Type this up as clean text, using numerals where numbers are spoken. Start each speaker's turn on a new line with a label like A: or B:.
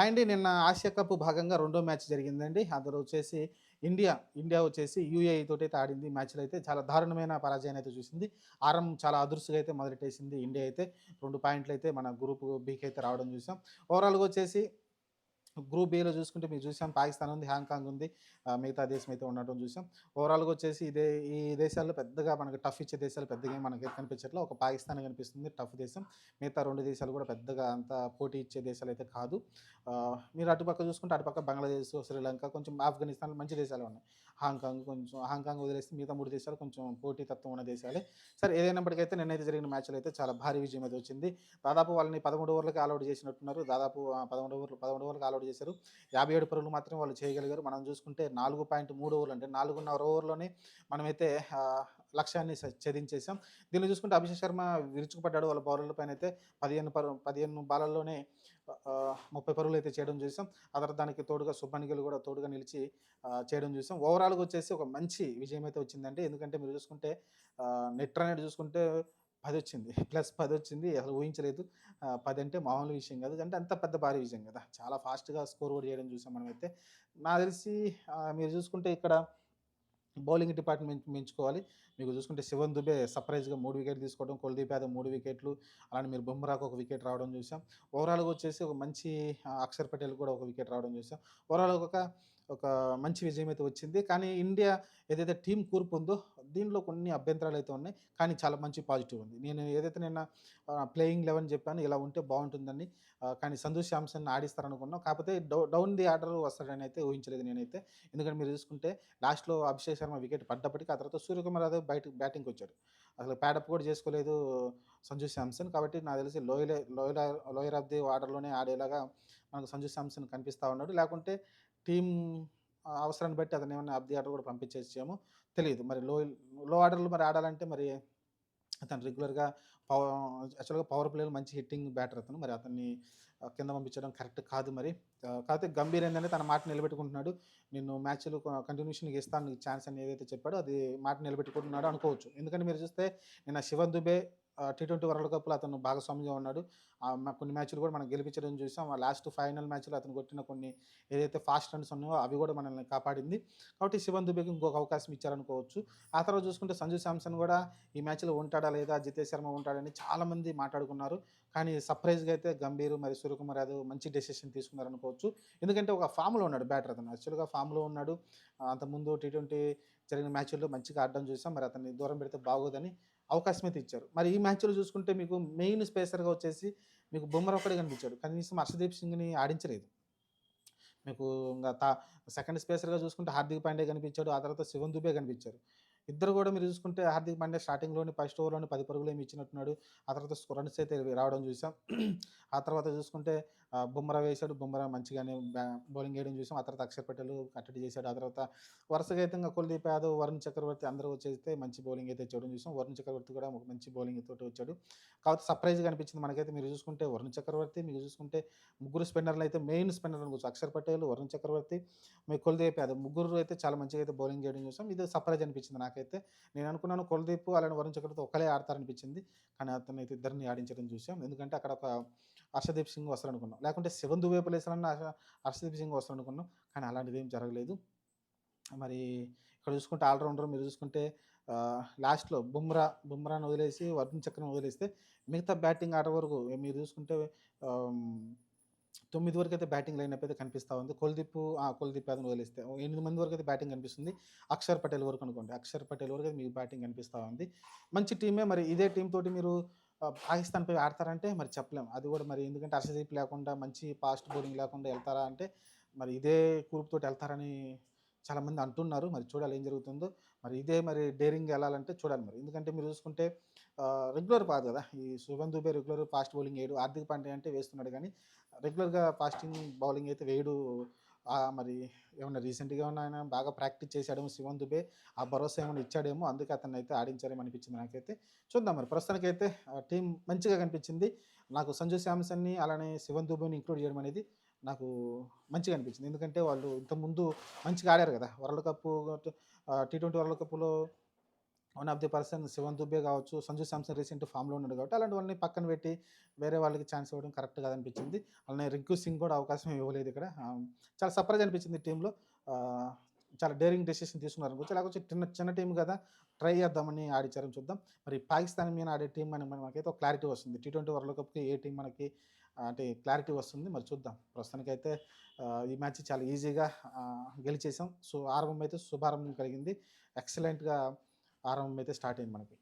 A: Hi అండి. నిన్న Asia cup భాగంగా రెండో మ్యాచ్ జరిగిందండి. అందులో వచ్చేసి ఇండియా వచ్చేసి యూఏఈ తోటైతే ఆడింది. ఈ మ్యాచ్‌లో అయితే చాలా దారుణమైన పరాజయాన్ని అయితే చూసింది. చాలా అదుర్సుగా అయితే మొదలెట్టేసింది ఇండియా అయితే. 2 పాయింట్లయితే మన గ్రూప్ బికి అయితే రావడం చూసాం. ఓవరాల్‌గా వచ్చేసి గ్రూప్ బిలో చూసుకుంటే మీరు చూసాం పాకిస్తాన్ ఉంది, హాంకాంగ్ ఉంది. మిగతా దేశం అయితే ఉండటం చూసాం. ఓవరాల్‌గా వచ్చేసి ఈ దేశాల్లో పెద్దగా మనకు టఫ్ ఇచ్చే దేశాలు పెద్దగా ఏం మనకైతే కనిపించట్లా. ఒక పాకిస్తానే కనిపిస్తుంది టఫ్ దేశం. మిగతా 2 దేశాలు కూడా పెద్దగా అంత పోటీ ఇచ్చే దేశాలైతే కాదు. మీరు అటుపక్క చూసుకుంటే అటుపక్క బంగ్లాదేశ్, శ్రీలంక, కొంచెం ఆఫ్ఘనిస్తాన్ మంచి దేశాలే ఉన్నాయి. హాంకాంగ్ వదిలేస్తే మిగతా 3 దేశాలు కొంచెం పోటీతత్వం ఉన్న దేశాలే. సరే ఏదైనప్పటికైతే నిన్నైతే జరిగిన మ్యాచ్‌లో అయితే చాలా భారీ విజయం అయితే వచ్చింది. దాదాపు వాళ్ళని 13 ఓవర్లకి ఆల్ ఔట్ చేసినట్టున్నారు. దాదాపు 11 ఓవర్లకు ఆల్ ఔట్ చేశారు. 57 పరుగులు మాత్రమే వాళ్ళు చేయగలిగారు. మనం చూసుకుంటే 4.3 ఓవర్లు అంటే 4.5 ఓవర్‌లోనే మనమైతే లక్ష్యాన్ని ఛేదించేసాం. దీనిలో చూసుకుంటే అభిషేక్ శర్మ విరుచుకుపడ్డాడు వాళ్ళ బౌలర్ల పైనైతే 15 బాలల్లోనే 30 పరుగులైతే చేయడం చూసాం. ఆ తర్వాత దానికి తోడుగా శుభ్మన్ గిల్ కూడా తోడుగా నిలిచి చేయడం చూసాం. ఓవరాల్‌గా వచ్చేసి ఒక మంచి విజయం అయితే వచ్చిందండి. ఎందుకంటే మీరు చూసుకుంటే నెట్ రన్ రేట్ చూసుకుంటే 10 వచ్చింది. ప్లస్ 10 వచ్చింది. అసలు ఊహించలేదు. 10 అంటే మామూలు విషయం కాదు. అంటే అంత పెద్ద భారీ విజయం కదా! చాలా ఫాస్ట్‌గా స్కోర్ కూడా చేయడం చూసాం మనమైతే. నాకు తెలిసి మీరు చూసుకుంటే ఇక్కడ బౌలింగ్ డిపార్ట్‌మెంట్ మెచ్చుకోవాలి. మీకు చూసుకుంటే శివన్ దుబే సర్ప్రైజ్‌గా 3 వికెట్లు తీసుకోవడం, కుల్దీప్ యాదవ్ 3 వికెట్లు, అలానే మీరు బుమ్రాకు ఒక వికెట్ రావడం చూసాం. ఓవరాల్‌గా వచ్చేసి ఒక మంచి అక్షర్ పటేల్ కూడా ఒక వికెట్ రావడం చూసాం. ఓవరాల్‌గా ఒక మంచి విజయం అయితే వచ్చింది. కానీ ఇండియా ఏదైతే టీమ్ కూర్పు ఉందో దీనిలో కొన్ని అభ్యంతరాలైతే ఉన్నాయి. కానీ చాలా మంచి పాజిటివ్ ఉంది. నేను ఏదైతే నిన్న ప్లేయింగ్ 11 చెప్పానో ఇలా ఉంటే బావుంటుందని. కానీ సంజు శాంసన్ ఆడిస్తారనుకున్నాం. కాకపోతే డౌన్ ది ఆర్డర్ వస్తాడని అయితే ఊహించలేదు నేనైతే. ఎందుకంటే మీరు చూసుకుంటే లాస్ట్‌లో అభిషేక్ శర్మ వికెట్ పడ్డప్పటికి ఆ తర్వాత సూర్యకుమార్ యాదవ్ బయటకి బ్యాటింగ్‌కొచ్చాడు. అసలు ప్యాడప్ కూడా చేసుకోలేదు సంజు శాంసన్. కాబట్టి నాకు తెలిసి లోయర్ ఆఫ్ ది ఆర్డర్‌లోనే ఆడేలాగా మనకు సంజు శాంసన్ కనిపిస్తా ఉన్నాడు. లేకుంటే టీమ్ అవసరాన్ని బట్టి అతనేమన్నా అప్ ది ఆర్డర్ కూడా పంపించేసేమో తెలీదు. మరి లో ఆర్డర్‌లో మరి ఆడాలంటే మరి అతను రెగ్యులర్‌గా పవ యాక్చువల్‌గా పవర్ ప్లేలో మంచి హిట్టింగ్ బ్యాటర్ అతను. మరి అతన్ని కింద పంపించడం కరెక్ట్ కాదు మరి. కాకపోతే గంభీర్ ఏందంటే తన మాట నిలబెట్టుకుంటున్నాడు. నేను మ్యాచ్‌లు కంటిన్యూషన్‌గా ఇస్తాను నీకు ఛాన్స్ అని ఏదైతే చెప్పాడో అది మాట నిలబెట్టుకుంటున్నాడు అనుకోవచ్చు. ఎందుకంటే మీరు చూస్తే నిన్న శివన్ దుబే టీ20 వరల్డ్ కప్‌లో అతను భాగస్వామిగా ఉన్నాడు. కొన్ని మ్యాచ్‌లు కూడా మనం గెలిపించడం చూసాం. ఆ లాస్ట్ ఫైనల్ మ్యాచ్‌లో అతను కొట్టిన కొన్ని ఏదైతే ఫాస్ట్ రన్స్ ఉన్నాయో అవి కూడా మనల్ని కాపాడింది. కాబట్టి శివన్ దుబేకి ఇంకొక అవకాశం ఇచ్చారనుకోవచ్చు. ఆ తర్వాత చూసుకుంటే సంజు శాంసన్ కూడా ఈ మ్యాచ్‌లో ఉంటాడా లేదా? జితేష్ శర్మ ఉంటాడని చాలామంది మాట్లాడుకున్నారు. కానీ సర్ప్రైజ్‌గా అయితే గంభీర్ మరి సూర్యకుమార్ యాదవ్ మంచి డెసిషన్ తీసుకున్నారనుకోవచ్చు. ఎందుకంటే ఒక ఫామ్‌లో ఉన్నాడు బ్యాటర్ అతను. యాక్చువల్‌గా ఫామ్‌లో ఉన్నాడు. అంతకుముందు టీ20 జరిగిన మ్యాచ్‌ల్లో మంచిగా ఆడడం చూసాం. మరి అతన్ని దూరం పెడితే బాగోదని అవకాశం అయితే ఇచ్చారు. మరి ఈ మ్యాచ్‌లో చూసుకుంటే మీకు మెయిన్ స్పేసర్‌గా వచ్చేసి మీకు బుమ్రా ఒక్కడే కనిపించాడు. కనీసం హర్షదీప్ సింగ్‌ని ఆడించలేదు. మీకు ఇంగ సెకండ్ స్పేసర్‌గా చూసుకుంటే హార్దిక్ పాండ్యా కనిపించాడు. ఆ తర్వాత శివన్ దుబే కనిపించారు. ఇద్దరు కూడా మీరు చూసుకుంటే హార్దిక్ పాండ్యా స్టార్టింగ్‌లోనే ఫస్ట్ ఓవర్‌లోనే 10 పరుగులేమో ఇచ్చినట్టున్నాడు. ఆ తర్వాత రన్స్ అయితే రావడం చూసాం. ఆ తర్వాత చూసుకుంటే బుమ్రా వేశాడు. బుమ్రా మంచిగానే బౌలింగ్ ఏయడం చూసాం. ఆ తర్వాత అక్షర్ పటేల్ కట్టడి చేశాడు. ఆ తర్వాత వరుసగా అయితే ఇంగ కుల్దీప్ యాదవ్, వరుణ్ చక్రవర్తి అందరూ వచ్చేస్తే మంచి బౌలింగ్ అయితే చేయడం చూసాం. వరుణ్ చక్రవర్తి కూడా ఒక మంచి బౌలింగ్ తోటి వచ్చాడు. కాకపోతే సర్ప్రైజ్‌గా అనిపించింది మనకైతే మీరు చూసుకుంటే వరుణ్ చక్రవర్తి, మీరు చూసుకుంటే ముగ్గురు స్పిన్నర్లు అయితే మెయిన్ స్పిన్నర్ అనుకోవచ్చు. అక్షర్ పటేల్, వరుణ్ చక్రవర్తి, కుల్దీప్ యాదవ్ ముగ్గురు అయితే చాలా మంచిగా అయితే బౌలింగ్ చేయడం చూసాం. ఇది సర్ప్రైజ్ అనిపించింది నాకైతే. నేను అనుకున్నాను కుల్దీప్ అలానే వరుణ్ చక్రవర్తి ఒక్కలే ఆడతారనిపించింది. కానీ అతనైతే ఇద్దరిని ఆడించడం చూసాం. ఎందుకంటే అక్కడ ఒక హర్షదీప్ సింగ్ వస్తాడనుకున్నాం. లేకుంటే శివన్ దుబే ప్లేస్‌లన్నా హర్షదీప్ సింగ్ వస్తాడనుకున్నాం. కానీ అలాంటిదేం జరగలేదు. మరి ఇక్కడ చూసుకుంటే ఆల్‌రౌండర్ మీరు చూసుకుంటే లాస్ట్‌లో బుమ్రాని వదిలేసి వరుణ్ చక్రవర్తిని వదిలేస్తే మిగతా బ్యాటింగ్ ఆర్డర్ వరకు మీరు చూసుకుంటే ఆహ్, 9 వరకైతే బ్యాటింగ్ లైనప్ అయితే కనిపిస్తా ఉంది. కుల్దీప్ యాదవ్‌ని వదిలేస్తే 8 మంది వరకైతే బ్యాటింగ్ కనిపిస్తుంది. అక్షర్ పటేల్ వరకు అనుకోండి. అక్షర్ పటేల్ వరకు మీకు బ్యాటింగ్ కనిపిస్తా ఉంది. మంచి టీమే మరి ఇదే టీమ్ తోటి మీరు పాకిస్తాన్‌పై ఆడతారంటే మరి చెప్పలేం. అది కూడా మరి ఎందుకంటే హర్షదీప్ లేకుండా మంచి ఫాస్ట్ బౌలింగ్ లేకుండా ఎళ్తారా అంటే మరి ఇదే గ్రూప్ తోటి ఎళ్తారని చాలామంది అంటున్నారు. మరి చూడాలి ఏం జరుగుతుందో. మరి డేరింగ్‌గా ఎళ్ళాలంటే చూడాలి మరి. ఎందుకంటే మీరు చూసుకుంటే రెగ్యులర్ కాదు కదా! ఈ శుభన్ దుబే రెగ్యులర్ ఫాస్ట్ బౌలింగ్ ఎయడు. హార్దిక్ పాండ్యా అంటే వేస్తున్నాడు గానీ రెగ్యులర్‌గా ఫాస్టింగ్ బౌలింగ్ అయితే వేయడు. మరి ఏమన్నా రీసెంట్‌గా ఏమన్నా ఆయన బాగా ప్రాక్టీస్ చేసాడేమో శివన్ దుబే. ఆ భరోసా ఏమన్నా ఇచ్చాడేమో. అందుకే అతన్నయితే ఆడించారేమో అనిపించింది నాకైతే. చూద్దాం మరి ప్రస్తుతానికైతే టీమ్ మంచిగా కనిపించింది. నాకు సంజు శాంసన్‌ని అలానే శివన్ దుబేని ఇంక్లూడ్ చేయడం అనేది నాకు మంచిగా అనిపించింది. ఎందుకంటే వాళ్ళు ఇంతకుముందు మంచిగా ఆడారు కదా! టీ20 వరల్డ్ కప్‌లో one of the person Shivam Dube కావచ్చు, సంజు శాంసన్ రీసెంట్ ఫామ్‌లో ఉన్నాడు కాబట్టి అలాంటి వాళ్ళని పక్కన పెట్టి వేరే వాళ్ళకి ఛాన్స్ ఇవ్వడం కరెక్ట్ కాదనిపించింది. అలానే రింకు సింగ్ కూడా అవకాశం ఇవ్వలేదు ఇక్కడ. చాలా సర్ప్రైజ్ అనిపించింది టీమ్‌లో. ఆహ్, చాలా డేరింగ్ డెసిషన్ తీసుకున్నారనుకోవచ్చు. లేకపోతే చిన్న చిన్న టీమ్ కదా! ట్రై చేద్దామని ఆడిచ్చారని చూద్దాం. మరి పాకిస్తాన్ మీద ఆడే టీమ్ అని మనకైతే ఒక క్లారిటీ వస్తుంది. టీ20 వరల్డ్ కప్‌కి ఏ టీమ్ మనకి అంటే క్లారిటీ వస్తుంది. మరి చూద్దాం. ప్రస్తుతానికైతే ఈ మ్యాచ్ చాలా ఈజీగా గెలిచేసాం. సో, ఆరంభం అయితే శుభారంభం కలిగింది. ఎక్సలెంట్‌గా ఆరంభం అయితే స్టార్ట్ అయింది మనకి.